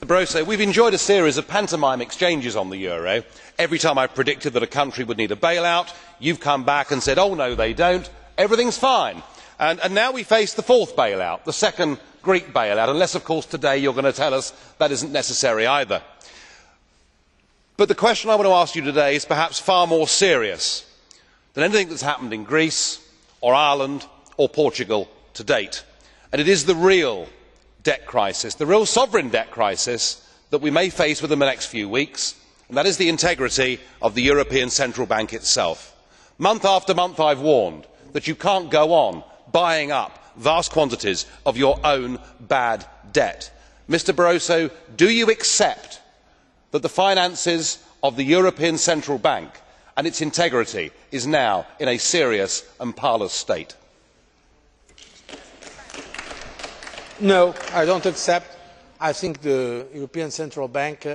Mr Barroso, we have enjoyed a series of pantomime exchanges on the euro. Every time I have predicted that a country would need a bailout, you have come back and said, oh no they don't, everything is fine. And now we face the fourth bailout, the second Greek bailout, unless of course today you are going to tell us that is not necessary either. But the question I want to ask you today is perhaps far more serious than anything that has happened in Greece or Ireland or Portugal to date, and it is the real debt crisis, the real sovereign debt crisis that we may face within the next few weeks, and that is the integrity of the European Central Bank itself. Month after month I have warned that you cannot go on buying up vast quantities of your own bad debt. Mr Barroso, do you accept that the finances of the European Central Bank and its integrity is now in a serious and parlous state? No, I do not accept. I think the European Central Bank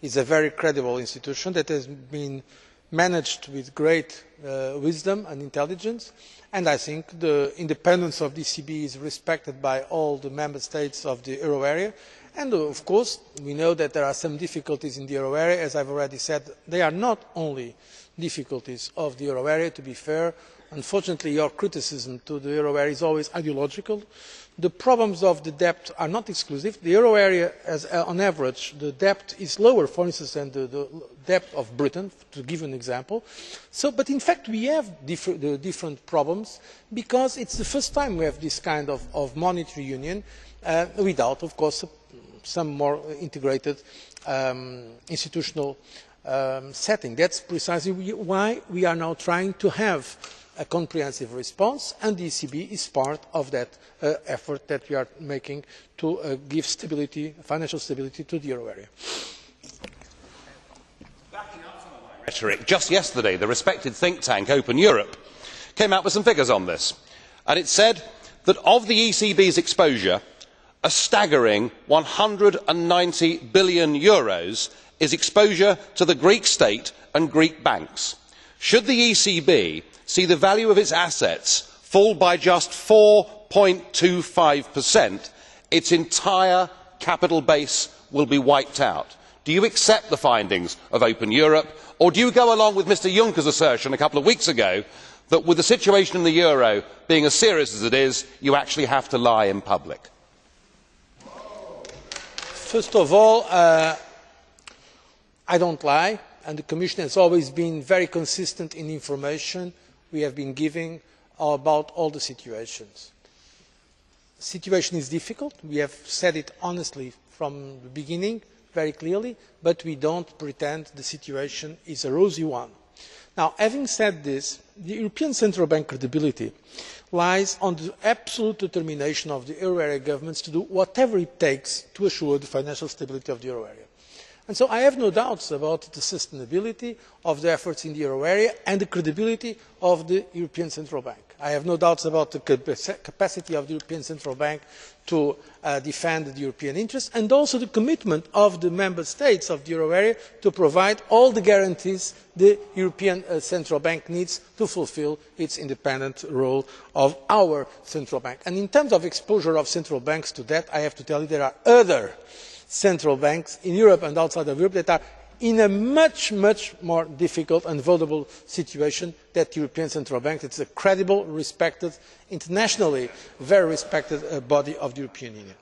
is a very credible institution that has been managed with great wisdom and intelligence, and I think the independence of the ECB is respected by all the member states of the euro area. And of course we know that there are some difficulties in the euro area. As I have already said, they are not only difficulties of the euro area, to be fair. Unfortunately, your criticism of the euro area is always ideological. The problems of the debt are not exclusive. The euro area, on average, the debt is lower, for instance, than the debt of Britain, to give an example. But in fact we have different problems because it is the first time we have this kind of monetary union without, of course, some more integrated institutional setting. That is precisely why we are now trying to have a comprehensive response, and the ECB is part of that effort that we are making to give stability, financial stability, to the euro area. Backing up some of my rhetoric, just yesterday the respected think tank Open Europe came out with some figures on this, and it said that of the ECB's exposure, a staggering €190 billion is exposure to the Greek state and Greek banks. Should the ECB see the value of its assets fall by just 4.25%, its entire capital base will be wiped out. Do you accept the findings of Open Europe, or do you go along with Mr Juncker's assertion a couple of weeks ago that with the situation in the euro being as serious as it is, you actually have to lie in public? First of all, I do not lie, and the Commission has always been very consistent in the information we have been giving about all the situations. The situation is difficult. We have said it honestly from the beginning, very clearly, but we do not pretend the situation is a rosy one. Now, having said this, the European Central Bank credibility lies on the absolute determination of the euro area governments to do whatever it takes to assure the financial stability of the euro area. And so I have no doubts about the sustainability of the efforts in the euro area and the credibility of the European Central Bank. I have no doubts about the capacity of the European Central Bank to defend the European interests, and also the commitment of the member states of the euro area to provide all the guarantees the European Central Bank needs to fulfil its independent role of our central bank. And in terms of exposure of central banks to debt, I have to tell you there are other central banks in Europe and outside of Europe that are in a much more difficult and vulnerable situation than the European Central Bank. It is a credible, respected, internationally very respected body of the European Union.